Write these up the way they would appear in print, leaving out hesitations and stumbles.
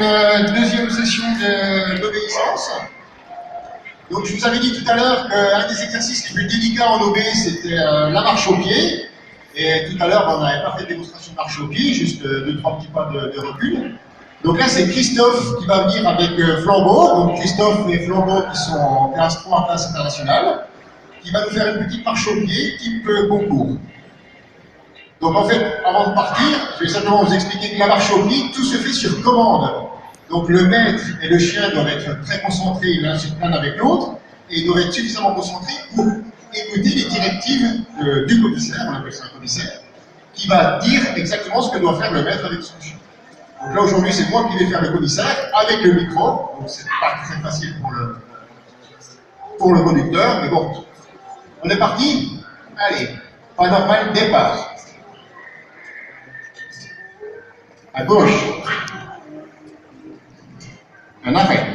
Deuxième session d'obéissance. Donc je vous avais dit tout à l'heure qu'un des exercices les plus délicats en OB, c'était la marche au pied. Et tout à l'heure, on n'avait pas fait de démonstration de marche au pied, juste 2-3 petits pas de recul. Donc là, c'est Christophe qui va venir avec Flambeau. Donc Christophe et Flambeau qui sont en classe 3, en classe internationale, qui va nous faire une petite marche au pied, type concours. Donc en fait, avant de partir, je vais simplement vous expliquer que la marche au pied, tout se fait sur commande. Donc le maître et le chien doivent être très concentrés l'un avec l'autre, et ils doivent être suffisamment concentrés pour écouter les directives du commissaire, on appelle ça un commissaire, qui va dire exactement ce que doit faire le maître avec son chien. Donc là aujourd'hui, c'est moi qui vais faire le commissaire avec le micro, donc c'est pas très facile pour le conducteur, mais bon. On est parti? Allez, pas normal, départ. À gauche. Un arrêt.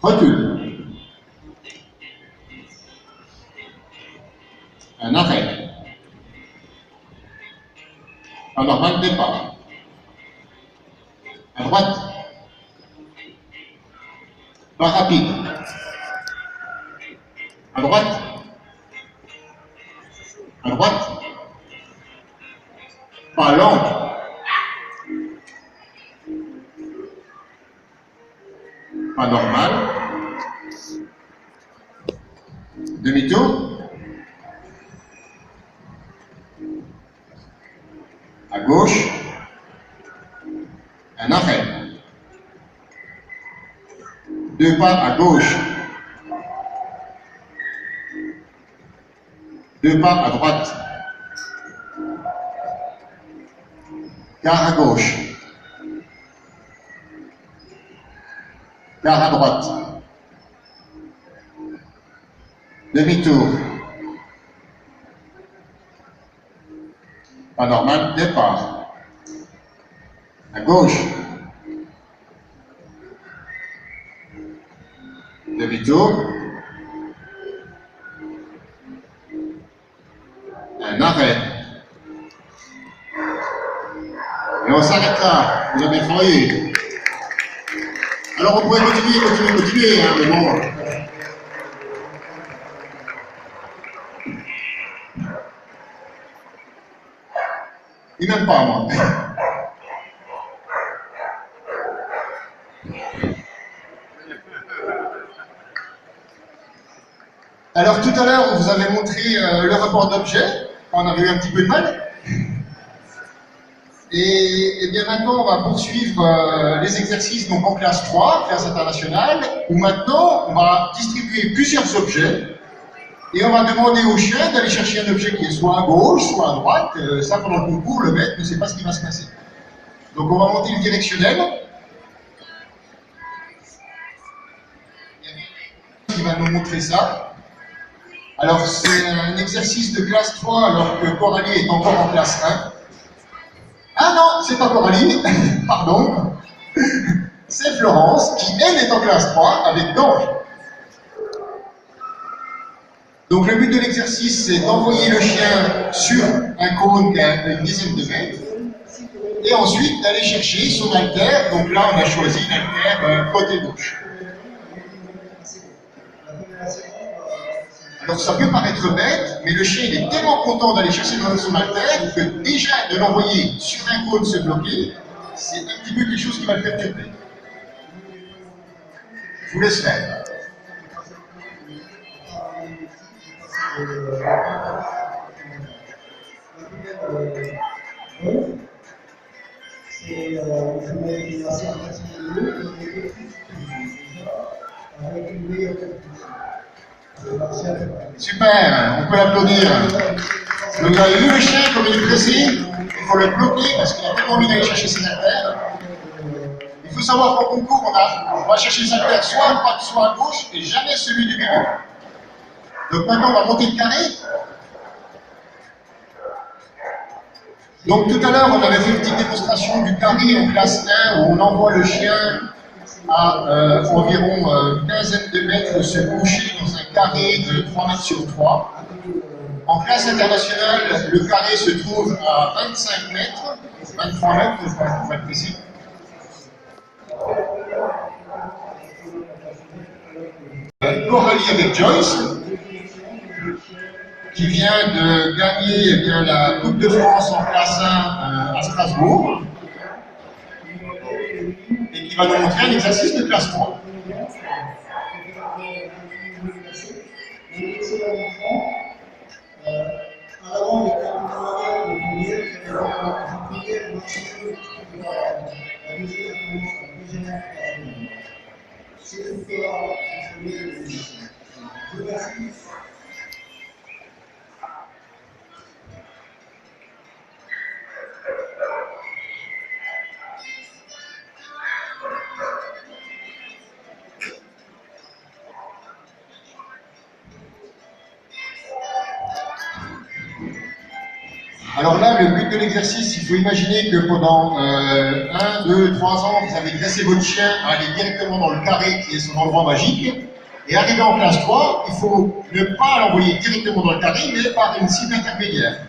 Recul. Un arrêt. Un normal, départ. À droite. Pas rapide. À droite. À droite. Pas lent. Pas normal. Demi-tour. À gauche. Un arrêt. 2 pas à gauche. 2 pas à droite. Quart à gauche. Quart à droite. Demi-tour. Pas normal, départ. À gauche. Demi-tour. Un arrêt. Et on s'arrête là. Vous avez travaillé. Alors on pourrait continuer, hein, mais bon. Et même pas, moi. Alors tout à l'heure, on vous avait montré le rapport d'objet, on avait eu un petit peu de mal. Et bien maintenant, on va poursuivre les exercices donc en classe 3, classe internationale, où maintenant, on va distribuer plusieurs objets, et on va demander au chien d'aller chercher un objet qui est soit à gauche, soit à droite. Ça, pendant le concours, le maître ne sait pas ce qui va se passer. Donc on va monter le directionnel. Qui va nous montrer ça. Alors c'est un exercice de classe 3 alors que Coralie est encore en classe 1. Ah non, c'est pas Coralie, pardon. C'est Florence qui, elle, est en classe 3 avec Gange. Donc le but de l'exercice, c'est d'envoyer le chien sur un cône qui a une dizaine de mètres et ensuite d'aller chercher son haltère. Donc là, on a choisi l'haltère côté gauche. Alors ça peut paraître bête, mais le chien il est tellement content d'aller chercher son haltère que déjà de l'envoyer sur un cône se bloquer, c'est un petit peu quelque chose qui va le perturber. Je vous laisse faire. Super, on peut l'applaudir. Donc vous avez vu le chien comme il est pressé, il faut le bloquer parce qu'il a tellement envie d'aller chercher ses haltères. Il faut savoir qu'en concours, on va chercher ses haltères soit à droite, soit à gauche, et jamais celui du milieu. Donc maintenant, on va monter le carré. Donc tout à l'heure, on avait fait une petite démonstration du carré en classe 1 où on envoie le chien à environ une quinzaine de mètres se coucher dans un carré de 3 mètres sur 3. En classe internationale, le carré se trouve à 25 mètres, 23 mètres pour être précis. Coralie avec Joyce, qui vient de gagner eh bien, la Coupe de France en classe 1 à Strasbourg, et qui va nous montrer un exercice de classe 3. Alors là, le but de l'exercice, il faut imaginer que pendant 1, 2, 3 ans, vous avez dressé votre chien à aller directement dans le carré qui est son endroit magique. Et arrivé en classe 3, il faut ne pas l'envoyer directement dans le carré, mais par une cible intermédiaire.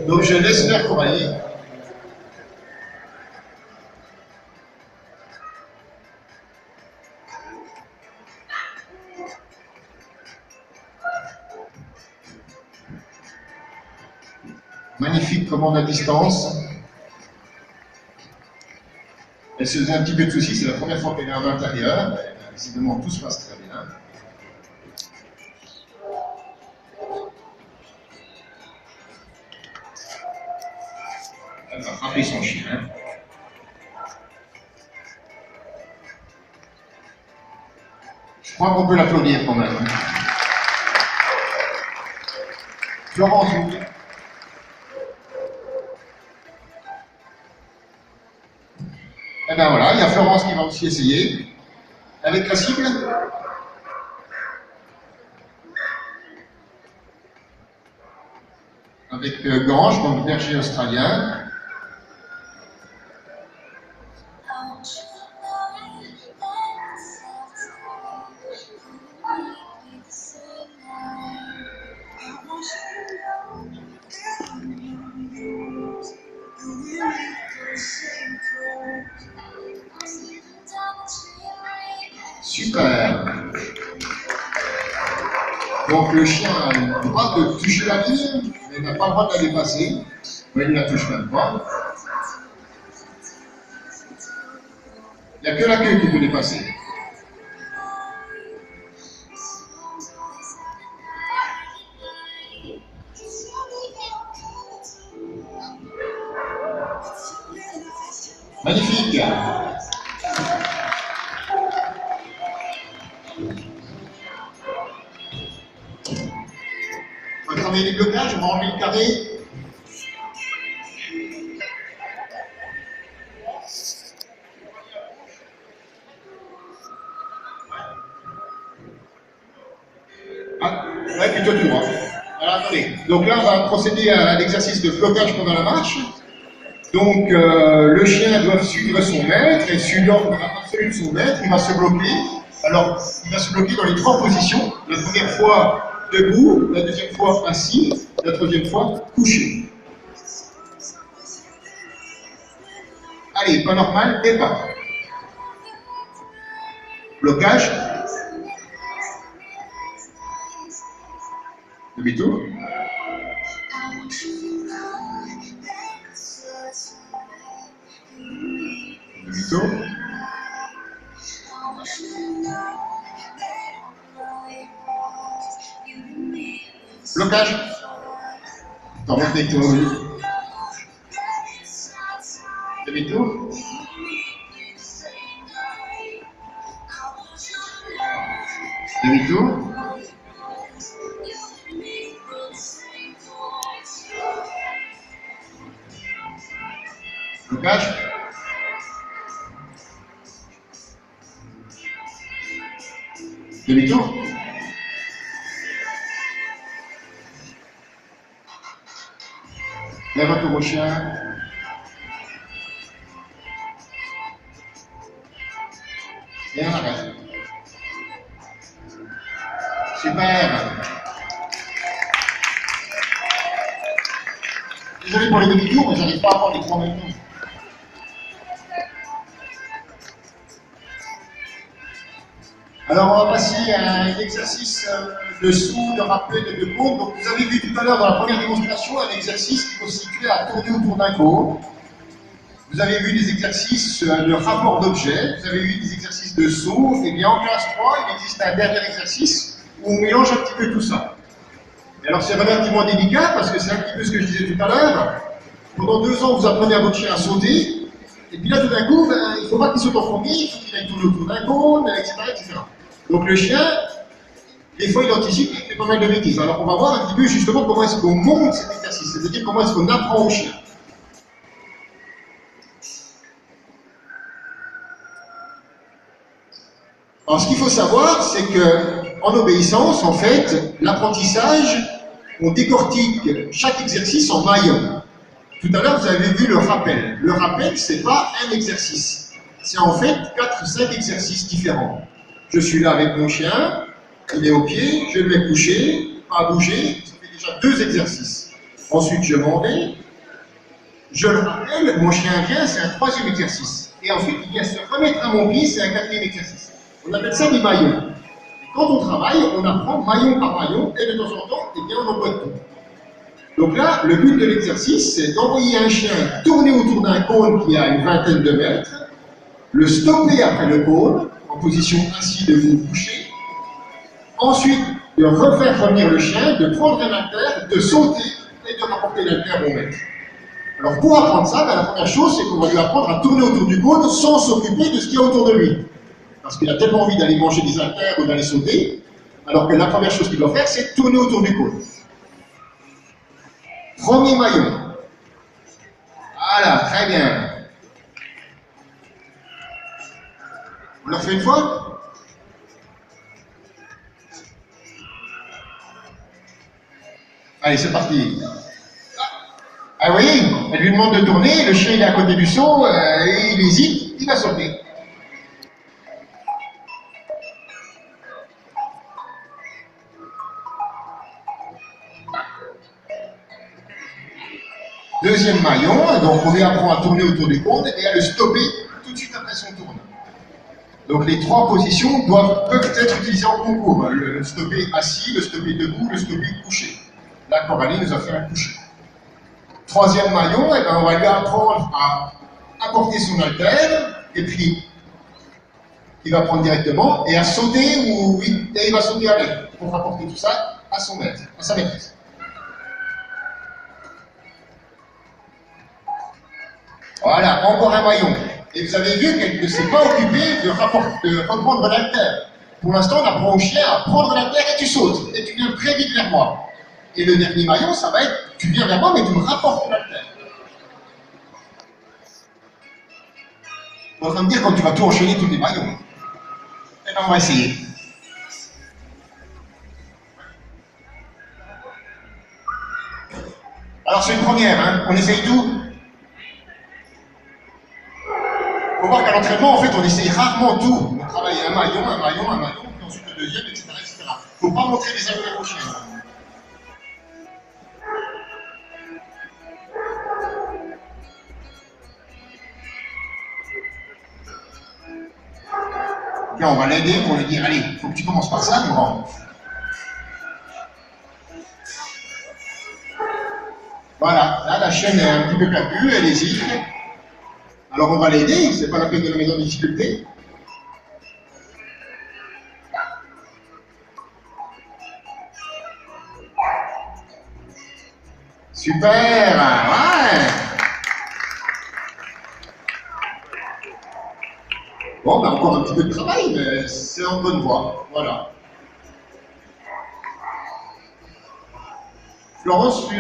Donc je laisse faire Coralie. Magnifique commande à distance. Elle se faisait un petit peu de soucis, c'est la première fois qu'elle est à l'intérieur. Visiblement, tout se passe très bien. Elle va frapper son chien. Je crois qu'on peut l'applaudir quand même. Florence, vous. Et bien voilà, il y a Florence qui va aussi essayer. Avec la cible. Avec Gange, donc berger australien. Super. Donc le chien a le droit de toucher la ligne, mais n'a pas le droit de la dépasser. Mais il ne la touche même pas. Il n'y a que la queue qui peut dépasser. Magnifique. On va travailler les blocages, on va enlever le carré. Ah, ouais, plutôt tout. Hein. Alors attendez. Donc là, on va procéder à l'exercice de blocage pendant la marche. Donc le chien doit suivre son maître, et suivant l'ordre absolu de son maître, il va se bloquer. Alors, il va se bloquer dans les 3 positions. La première fois debout, la deuxième fois assis, la troisième fois couché. Allez, pas normal, départ. Blocage. Demi-tour. Demi-tour. Blocage. T'en remontes avec toi, oui. Demi-tour. Demi-tour. Blocage. Demi-tour. Et retour au chien. Et on arrête. Super. Désolé pour les demi-tours, mais j'arrive pas à avoir les trois en même temps. Alors, on va passer à un exercice de saut, de rappel et de cône. Donc, vous avez vu tout à l'heure dans la première démonstration un exercice qui consistait à tourner autour d'un cône. Vous avez vu des exercices de rapport d'objets, vous avez vu des exercices de saut. Et bien, en classe 3, il existe un dernier exercice où on mélange un petit peu tout ça. Et alors, c'est relativement délicat parce que c'est un petit peu ce que je disais tout à l'heure. Pendant 2 ans, vous apprenez à votre chien à sauter. Et puis là, tout d'un coup, ben, il ne faut pas qu'il saute en premier, il faut qu'il aille tourner autour d'un cône, etc., etc. Donc le chien, des fois il anticipe, il fait pas mal de bêtises. Alors on va voir un petit peu justement comment est-ce qu'on monte cet exercice, c'est-à-dire comment est-ce qu'on apprend au chien. Alors ce qu'il faut savoir, c'est que en obéissance, en fait, l'apprentissage, on décortique chaque exercice en maillons. Tout à l'heure, vous avez vu le rappel. Le rappel, c'est pas un exercice. C'est en fait 4 ou 5 exercices différents. Je suis là avec mon chien, il est au pied, je le mets couché, pas bouger, ça fait déjà 2 exercices. Ensuite, je m'en vais, je le rappelle, mon chien vient, c'est un 3e exercice. Et ensuite, il vient se remettre à mon pied, c'est un 4e exercice. On appelle ça des maillons. Et quand on travaille, on apprend maillon par maillon, et de temps en temps, eh bien, on emploie tout. Donc là, le but de l'exercice, c'est d'envoyer un chien tourner autour d'un cône qui a une vingtaine de mètres, le stopper après le cône, en position assis debout couché, ensuite de refaire revenir le chien, de prendre un haltère, de sauter et de rapporter l'haltère au maître. Alors pour apprendre ça, ben, la première chose, c'est qu'on va lui apprendre à tourner autour du cône sans s'occuper de ce qu'il y a autour de lui. Parce qu'il a tellement envie d'aller manger des haltères ou d'aller sauter, alors que la première chose qu'il doit faire, c'est tourner autour du cône. Premier maillon. Voilà, très bien. On le refait une fois? Allez, c'est parti. Ah oui, elle lui demande de tourner, le chien il est à côté du seau, et il hésite, il va sauter. Deuxième maillon, donc on lui apprend à tourner autour du cône et à le stopper tout de suite après son tourne. Donc les 3 positions peuvent être utilisées en concours. Le stopper assis, le stopper debout, le stopper couché. Là, Coralie nous a fait un couché. 3e maillon, eh ben, on va lui apprendre à apporter son haltère, et puis il va prendre directement, et à sauter, et il va sauter avec, pour rapporter tout ça à son maître, à sa maîtresse. Voilà, encore un maillon. Et vous avez vu qu'elle ne s'est pas occupée de reprendre l'haltère. Pour l'instant, on apprend au chien à prendre l'haltère et tu sautes. Et tu viens très vite vers moi. Et le dernier maillon, ça va être, tu viens vers moi, mais tu me rapportes l'haltère. On va me dire quand tu vas tout enchaîner tous les maillons. Eh bien, on va essayer. Alors, c'est une première, hein. On essaye tout. Il faut voir qu'à l'entraînement, en fait, on essaye rarement tout. On travaille un maillon, puis ensuite le deuxième, etc. Il ne faut pas montrer des haltères au chien. Là, on va l'aider pour lui dire, allez, il faut que tu commences par ça, mon grand. Voilà, là, la chaîne est un petit peu perdue, elle hésite. Alors, on va l'aider, c'est pas la peine de la mettre en difficulté. Super, ouais. Bon, ben encore un petit peu de travail, mais c'est en bonne voie, voilà. Florence, tu...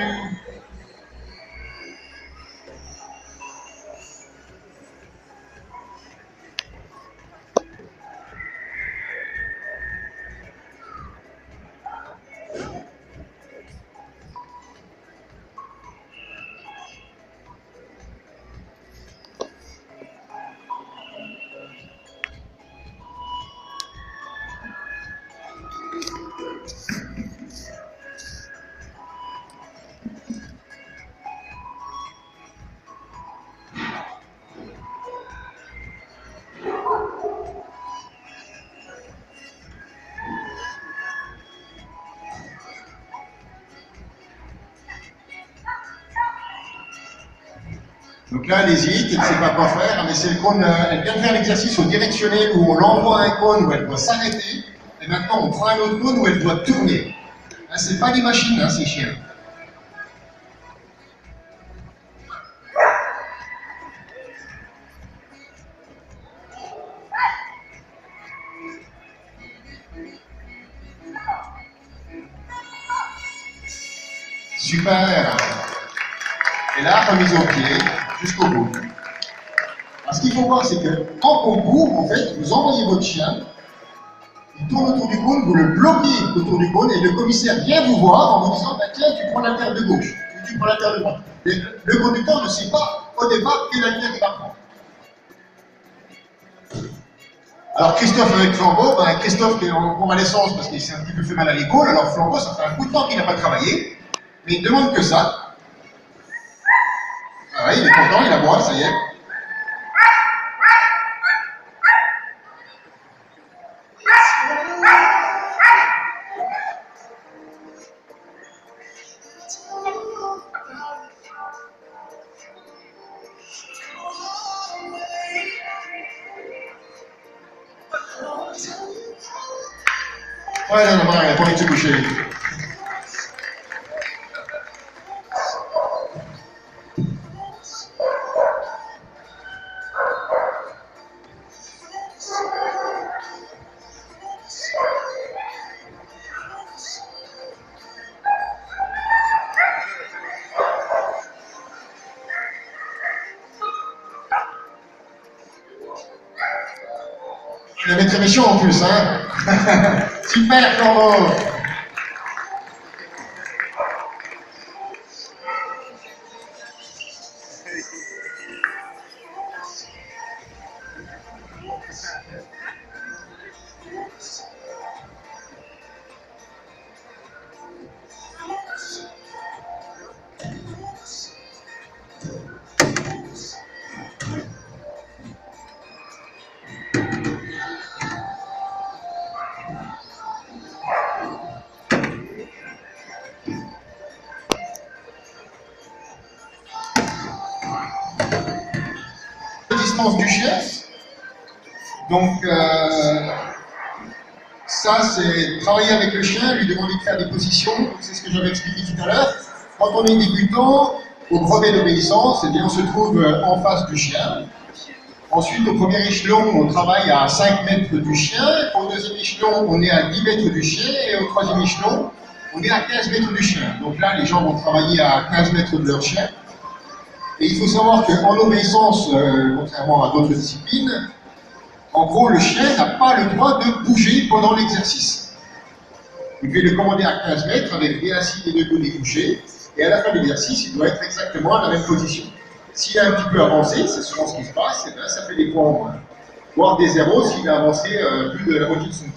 Donc là, elle hésite, elle ne sait pas quoi faire, mais c'est le cône, elle vient de faire l'exercice au directionnel où on l'envoie un cône où elle doit s'arrêter, et maintenant on prend un autre cône où elle doit tourner. Hein, c'est pas des machines, hein, ces chiens. Super. Et là, remise au pied, jusqu'au bout. Alors, ce qu'il faut voir, c'est que quand on court, en fait, vous envoyez votre chien, il tourne autour du cône, vous le bloquez autour du cône, et le commissaire vient vous voir en vous disant bah, tiens, tu prends la terre de gauche, ou tu prends la terre de droite. Et le conducteur ne sait pas au départ quelle terre il va prendre. Alors Christophe avec Flambeau, ben, Christophe qui est en convalescence parce qu'il s'est un petit peu fait mal à l'épaule, alors Flambeau, ça fait un bout de temps qu'il n'a pas travaillé, mais il ne demande que ça. Ah ouais, il est content, il aboie, ça y est. Ouais, non, non, il n'a pas envie de se coucher. Il avait très méchant en plus, hein. Super, Flambeau. Distance du chien. Donc, ça, c'est travailler avec le chien, lui demander de faire des positions. C'est ce que j'avais expliqué tout à l'heure. Quand on est débutant, au brevet d'obéissance, eh bien, on se trouve en face du chien. Ensuite, au premier échelon, on travaille à 5 mètres du chien. Au deuxième échelon, on est à 10 mètres du chien. Et au troisième échelon, on est à 15 mètres du chien. Donc là, les gens vont travailler à 15 mètres de leur chien. Et il faut savoir qu'en obéissance, contrairement à d'autres disciplines, en gros, le chien n'a pas le droit de bouger pendant l'exercice. Vous devez le commander à 15 mètres avec bien assis et deux dos découchés, et à la fin de l'exercice, il doit être exactement à la même position. S'il a un petit peu avancé, c'est souvent ce qui se passe, et bien ça fait des points en moins. Voire des zéros s'il a avancé plus de la moitié de son temps.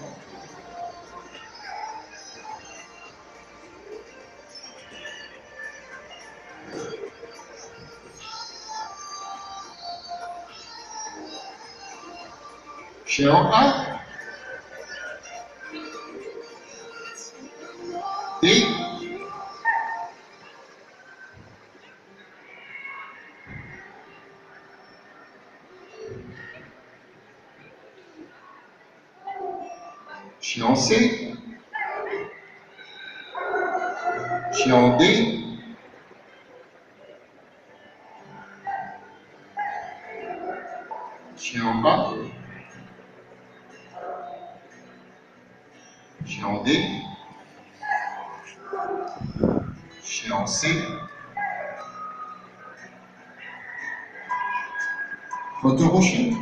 Chien en A. D. Chien en C. Chien en D. Chien en A. Chien en D, chien en C, retour au chien.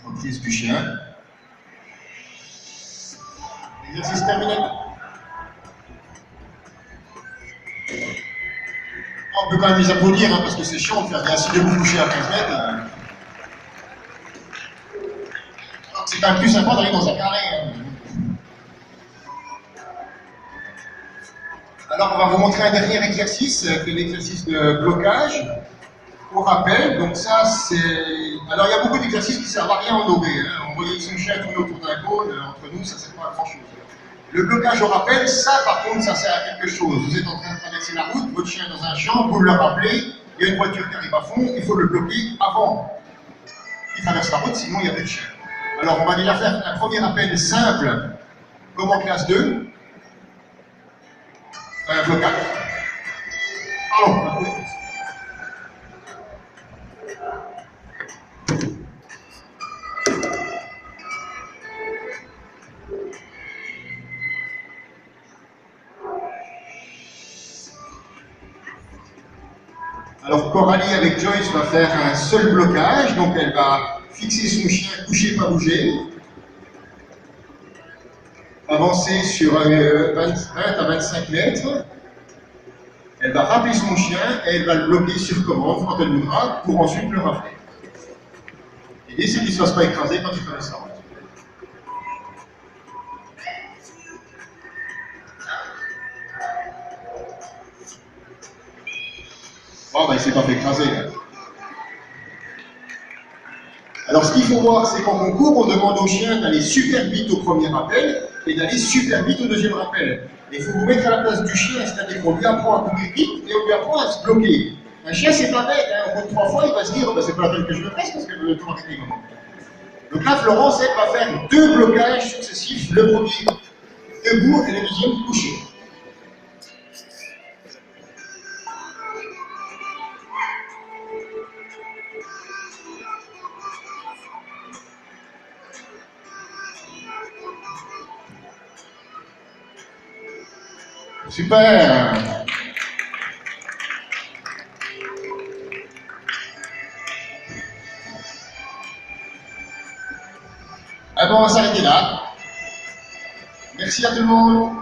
Reprise du chien. Exercice terminé. On peut quand même les applaudir, hein, parce que c'est chiant de faire bien assis debout couché à 15 mètres. C'est quand même plus sympa d'aller dans un carré. Hein. Alors on va vous montrer un dernier exercice, qui est l'exercice de blocage. Pour rappel, donc ça c'est... Alors il y a beaucoup d'exercices qui servent à rien en OB. Hein. envoyer son chien tourner autour d'un cône, entre nous, ça ne sert pas à grand chose. Le blocage au rappel, ça par contre, ça sert à quelque chose. Vous êtes en train de traverser la route, votre chien est dans un champ, vous le rappelez, il y a une voiture qui arrive à fond, il faut le bloquer avant qu'il traverse la route, sinon il n'y a plus de chien. Alors on va déjà faire un premier appel simple, comme en classe 2. Un blocage. Allons. Alors Coralie avec Joyce va faire un seul blocage, donc elle va fixer son chien couché pas bouger, avancer sur 20 à 25 mètres, elle va rappeler son chien et elle va le bloquer sur commande quand elle voudra pour ensuite le rappeler. L'idée c'est qu'il ne se fasse pas écraser quand il traverse la route. Oh, ben il ne s'est pas fait écraser. Là. Alors, ce qu'il faut voir, c'est qu'en concours, on demande au chien d'aller super vite au premier rappel et d'aller super vite au deuxième rappel. Et il faut vous mettre à la place du chien, c'est-à-dire qu'on lui apprend à courir vite et on lui apprend à se bloquer. Un chien, c'est pas bête, hein. Au bout de 3 fois, il va se dire oh, ben, c'est pas la peine que je me presse parce qu'elle veut tout arrêter. Donc là, Florence, elle va faire 2 blocages successifs, le premier debout et le deuxième couché. Super! Ah bon, on va s'arrêter là. Merci à tout le monde.